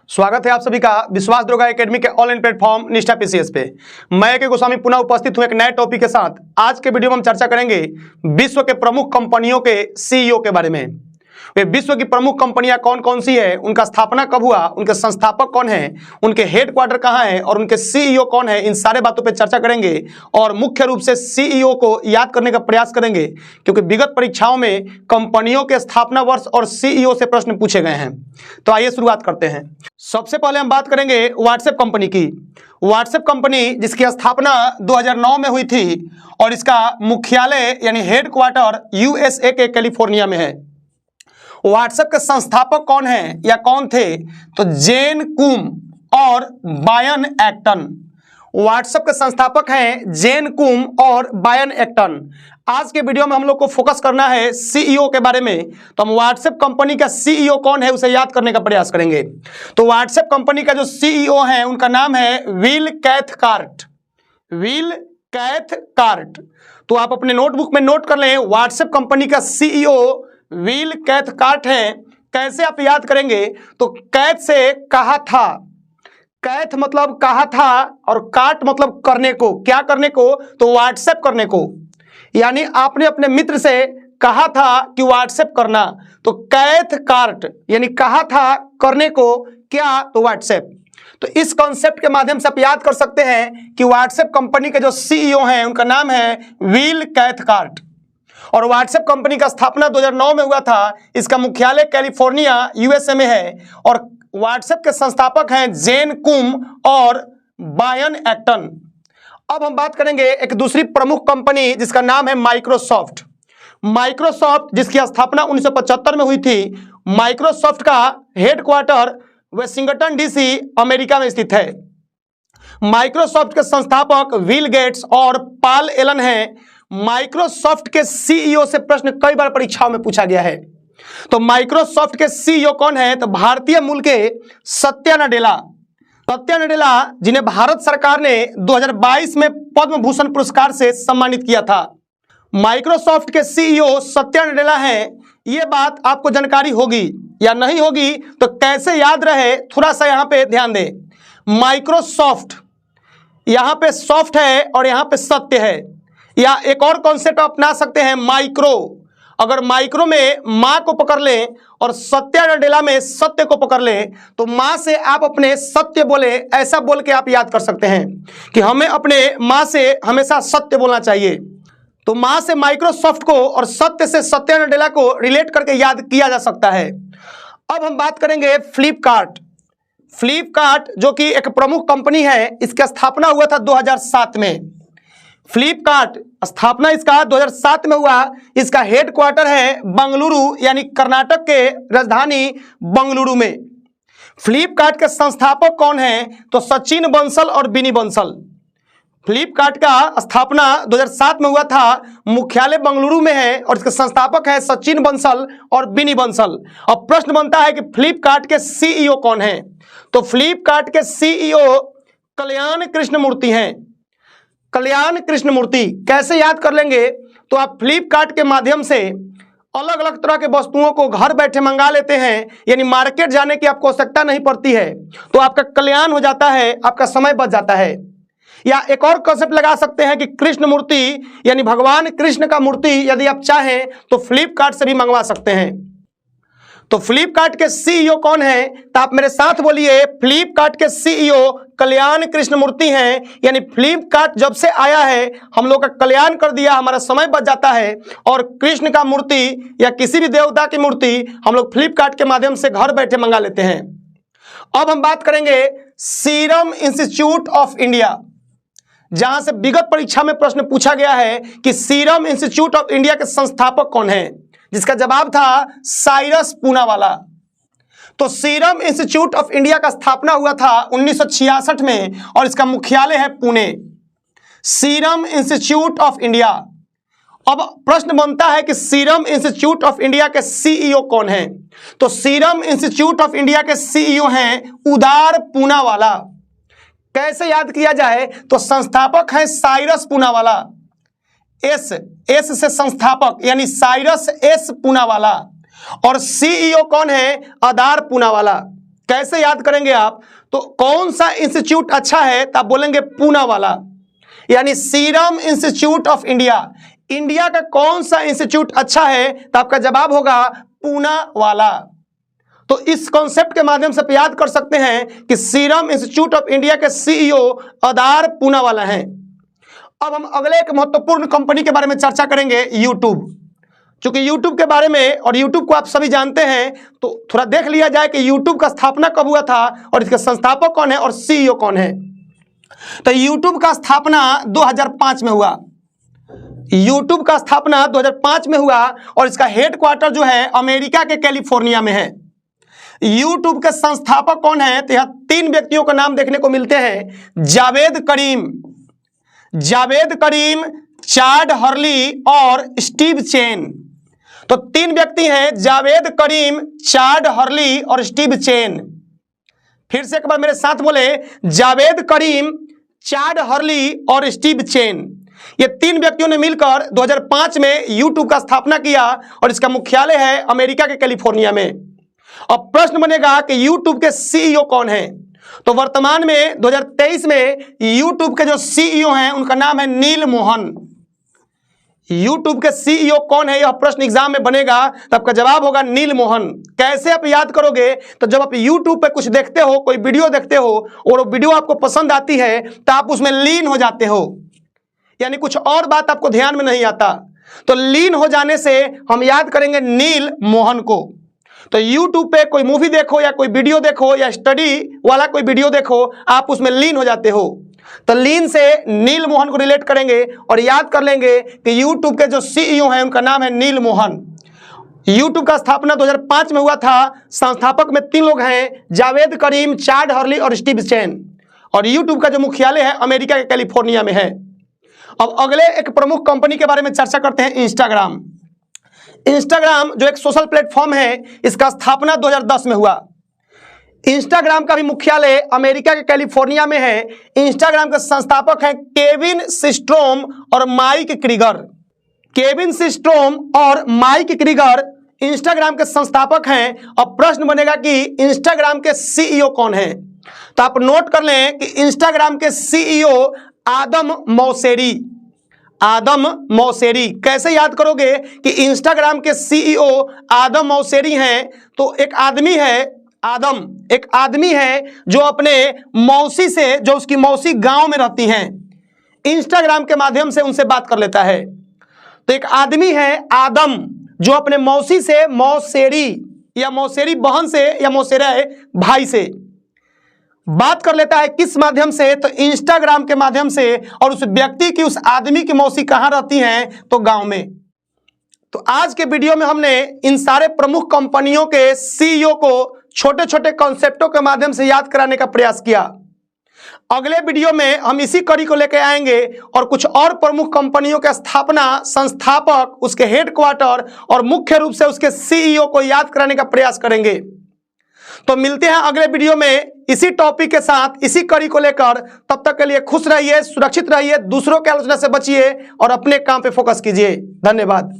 स्वागत है आप सभी का विश्वास दरोगा एकेडमी के ऑनलाइन प्लेटफॉर्म निष्ठा पीसीएस पे। मैं के गोस्वामी पुनः उपस्थित हूं एक नए टॉपिक के साथ। आज के वीडियो में हम चर्चा करेंगे विश्व के प्रमुख कंपनियों के सीईओ के बारे में। वे विश्व की प्रमुख कंपनियां कौन कौन सी है, उनका स्थापना कब हुआ, उनके संस्थापक कौन है, उनके हेडक्वार्टर कहां है और उनके सीईओ कौन है, इन सारे बातों पे चर्चा करेंगे और मुख्य रूप से सीईओ को याद करने का प्रयास करेंगे, क्योंकि विगत परीक्षाओं में कंपनियों के स्थापना वर्ष और सीईओ से प्रश्न पूछे गए हैं। तो आइए शुरुआत करते हैं। सबसे पहले हम बात करेंगे व्हाट्सएप कंपनी की। व्हाट्सएप कंपनी जिसकी स्थापना 2009 में हुई थी और इसका मुख्यालय यानी हेडक्वार्टर यूएसए के कैलिफोर्निया में है। व्हाट्सएप के संस्थापक कौन हैं या कौन थे? तो जेन कुम और बायन एक्टन। व्हाट्सएप के संस्थापक हैं जेन कुम और बायन एक्टन। आज के वीडियो में हम लोग को फोकस करना है सीईओ के बारे में। तो हम व्हाट्सएप कंपनी का सीईओ कौन है उसे याद करने का प्रयास करेंगे। तो व्हाट्सएप कंपनी का जो सीईओ है उनका नाम है विल कैथकार्ट। Will Cathcart. तो आप अपने नोटबुक में नोट कर लें, व्हाट्सएप कंपनी का सीईओ विल कैथकार्ट है। कैसे आप याद करेंगे? तो कैथ से कहा था, कैथ मतलब कहा था और कार्ट मतलब करने को। क्या करने को? तो व्हाट्सएप करने को। यानी आपने अपने मित्र से कहा था कि व्हाट्सएप करना, तो कैथ कार्ट यानी कहा था करने को क्या? तो व्हाट्सएप। तो इस कॉन्सेप्ट के माध्यम से आप याद कर सकते हैं कि व्हाट्सएप कंपनी के जो सीईओ हैं उनका नाम है विल कैथकार्ट और व्हाट्सएप कंपनी का स्थापना 2009 में हुआ था। इसका मुख्यालय कैलिफोर्निया यूएसए में है और व्हाट्सएप के संस्थापक हैं जेन कुम और बायन एक्टन। अब हम बात करेंगे एक दूसरी प्रमुख कंपनी जिसका नाम है माइक्रोसॉफ्ट। माइक्रोसॉफ्ट जिसकी स्थापना 1975 में हुई थी। माइक्रोसॉफ्ट का हेडक्वार्टर वाशिंगटन डीसी अमेरिका में स्थित है। माइक्रोसॉफ्ट के संस्थापक विल गेट्स और पॉल एलन हैं। माइक्रोसॉफ्ट के सीईओ से प्रश्न कई बार परीक्षाओं में पूछा गया है। तो माइक्रोसॉफ्ट के सीईओ कौन है? तो भारतीय मूल के सत्या नडेला। सत्या नडेला जिन्हें भारत सरकार ने 2022 में पद्म भूषण पुरस्कार से सम्मानित किया था। माइक्रोसॉफ्ट के सीईओ सत्या नडेला हैं। यह बात आपको जानकारी होगी या नहीं होगी तो कैसे याद रहे, थोड़ा सा यहां पे ध्यान दें। माइक्रोसॉफ्ट, यहां पे सॉफ्ट है और यहां पे सत्य है। या एक और कॉन्सेप्ट अपना सकते हैं माइक्रो। अगर माइक्रो में मां को पकड़ लें और सत्या नडेला में सत्य को पकड़ लें तो मां से आप अपने सत्य बोले, ऐसा बोल के आप याद कर सकते हैं कि हमें अपने मां से हमेशा सत्य बोलना चाहिए। तो मां से माइक्रोसॉफ्ट को और सत्य से सत्या नडेला को रिलेट करके याद किया जा सकता है। अब हम बात करेंगे फ्लिपकार्ट। फ्लिपकार्ट जो कि एक प्रमुख कंपनी है, इसकी स्थापना हुआ था 2007 में। फ्लिपकार्ट स्थापना इसका 2007 में हुआ। इसका हेडक्वार्टर है बंगलुरु यानी कर्नाटक के राजधानी बंगलुरु में। फ्लिपकार्ट के संस्थापक कौन हैं? तो सचिन बंसल और बिनी बंसल। फ्लिपकार्ट का स्थापना 2007 में हुआ था, मुख्यालय बंगलुरु में है और इसके संस्थापक हैं सचिन बंसल और बिनी बंसल। अब प्रश्न बनता है कि फ्लिपकार्ट के सीईओ कौन हैं? तो फ्लिपकार्ट के सीईओ कल्याण कृष्णमूर्ति हैं। कल्याण कृष्णमूर्ति कैसे याद कर लेंगे? तो आप फ्लिपकार्ट के माध्यम से अलग अलग तरह के वस्तुओं को घर बैठे मंगा लेते हैं, यानी मार्केट जाने की आपको आवश्यकता नहीं पड़ती है, तो आपका कल्याण हो जाता है, आपका समय बच जाता है। या एक और कॉन्सेप्ट लगा सकते हैं कि कृष्ण मूर्ति यानी भगवान कृष्ण का मूर्ति यदि आप चाहें तो फ्लिपकार्ट से भी मंगवा सकते हैं। तो फ्लिपकार्ट के सीईओ कौन है? तो आप मेरे साथ बोलिए, फ्लिपकार्ट के सीईओ कल्याण कृष्णमूर्ति हैं। यानी फ्लिपकार्ट जब से आया है हम लोग का कल्याण कर दिया, हमारा समय बच जाता है और कृष्ण का मूर्ति या किसी भी देवता की मूर्ति हम लोग फ्लिपकार्ट के माध्यम से घर बैठे मंगा लेते हैं। अब हम बात करेंगे सीरम इंस्टीट्यूट ऑफ इंडिया, जहां से विगत परीक्षा में प्रश्न पूछा गया है कि सीरम इंस्टीट्यूट ऑफ इंडिया के संस्थापक कौन है, जिसका जवाब था साइरस पूनावाला। तो सीरम इंस्टीट्यूट ऑफ इंडिया का स्थापना हुआ था 1966 में और इसका मुख्यालय है Pune. Serum institute of India. अब प्रश्न बनता है कि सीरम इंस्टीट्यूट ऑफ इंडिया के सीईओ कौन हैं? तो सीरम इंस्टीट्यूट ऑफ इंडिया के सीईओ हैं उदार पूनावाला। कैसे याद किया जाए? तो संस्थापक हैं साइरस पूनावाला। एस से संस्थापक यानी साइरस एस पूनावाला और सीईओ कौन है? अदार पूनावाला। कैसे याद करेंगे आप? तो कौन सा इंस्टीट्यूट अच्छा है तो आप बोलेंगे पूना वाला, यानी serum institute of India. India का कौन सा इंस्टीट्यूट अच्छा है तो आपका जवाब होगा पूना वाला। तो इस कॉन्सेप्ट के माध्यम से आप याद कर सकते हैं कि सीरम इंस्टीट्यूट ऑफ इंडिया के सीईओ अदार पूना वाला हैं। अब हम अगले एक महत्वपूर्ण कंपनी के बारे में चर्चा करेंगे, यूट्यूब। चूंकि यूट्यूब के बारे में और यूट्यूब को आप सभी जानते हैं, तो थोड़ा देख लिया जाए कि यूट्यूब का स्थापना कब हुआ था और इसके संस्थापक कौन है और सीईओ कौन है। तो यूट्यूब का स्थापना 2005 में हुआ। यूट्यूब का स्थापना 2005 में हुआ और इसका हेडक्वार्टर जो है अमेरिका के कैलिफोर्निया में है। यूट्यूब के संस्थापक कौन है? तो यहां 3 व्यक्तियों का नाम देखने को मिलते हैं, जावेद करीम, चाड हर्ली और स्टीव चेन। तो 3 व्यक्ति हैं, जावेद करीम, चाड हर्ली और स्टीव चेन। फिर से एक बार मेरे साथ बोले, जावेद करीम, चाड हर्ली और स्टीव चेन। ये 3 व्यक्तियों ने मिलकर 2005 में यूट्यूब का स्थापना किया और इसका मुख्यालय है अमेरिका के कैलिफोर्निया में। अब प्रश्न बनेगा कि यूट्यूब के सीईओ कौन है? तो वर्तमान में 2023 में यूट्यूब के जो सीईओ हैं उनका नाम है नील मोहन। यूट्यूब के सीईओ कौन है, यह प्रश्न एग्जाम में बनेगा, तो आपका जवाब होगा नील मोहन। कैसे आप याद करोगे? तो जब आप यूट्यूब पे कुछ देखते हो, कोई वीडियो देखते हो और वो वीडियो आपको पसंद आती है तो आप उसमें लीन हो जाते हो, यानी कुछ और बात आपको ध्यान में नहीं आता। तो लीन हो जाने से हम याद करेंगे नील मोहन को। तो YouTube पे कोई मूवी देखो या कोई वीडियो देखो या स्टडी वाला कोई वीडियो देखो, आप उसमें लीन हो जाते हो। तो लीन से नील मोहन को रिलेट करेंगे और याद कर लेंगे कि YouTube के जो सीईओ हैं उनका नाम है नील मोहन। YouTube का स्थापना 2005 में हुआ था। संस्थापक में 3 लोग हैं, जावेद करीम, चाड हर्ली और स्टीव चेन। और YouTube का जो मुख्यालय है अमेरिका के कैलिफोर्निया में है। अब अगले एक प्रमुख कंपनी के बारे में चर्चा करते हैं, इंस्टाग्राम। इंस्टाग्राम जो एक सोशल प्लेटफॉर्म है, इसका स्थापना 2010 में हुआ। इंस्टाग्राम का भी मुख्यालय अमेरिका के कैलिफोर्निया में है। इंस्टाग्राम के संस्थापक हैं केविन सिस्ट्रोम और माइक क्रीगर। केविन सिस्ट्रोम और माइक क्रीगर इंस्टाग्राम के संस्थापक हैं। अब प्रश्न बनेगा कि इंस्टाग्राम के सीईओ कौन है? तो आप नोट कर लें कि इंस्टाग्राम के सीईओ आदम मौसेरी। कैसे याद करोगे कि इंस्टाग्राम के सीईओ आदम मौसेरी हैं? तो एक आदमी है जो अपने मौसी से, जो उसकी मौसी गांव में रहती हैं, इंस्टाग्राम के माध्यम से उनसे बात कर लेता है। तो एक आदमी है आदम जो अपने मौसी से, मौसेरी या मौसेरी बहन से या मौसेरा भाई से बात कर लेता है। किस माध्यम से? तो इंस्टाग्राम के माध्यम से। और उस व्यक्ति की, उस आदमी की मौसी कहाँ रहती हैं? तो गांव में। तो आज के वीडियो में हमने इन सारे प्रमुख कंपनियों के सीईओ को छोटे छोटे कॉन्सेप्टों के माध्यम से याद कराने का प्रयास किया। अगले वीडियो में हम इसी कड़ी को लेकर आएंगे और कुछ और प्रमुख कंपनियों के स्थापना, संस्थापक, उसके हेडक्वार्टर और मुख्य रूप से उसके सीईओ को याद कराने का प्रयास करेंगे। तो मिलते हैं अगले वीडियो में इसी टॉपिक के साथ, इसी कड़ी को लेकर। तब तक के लिए खुश रहिए, सुरक्षित रहिए, दूसरों की आलोचना से बचिए और अपने काम पे फोकस कीजिए। धन्यवाद।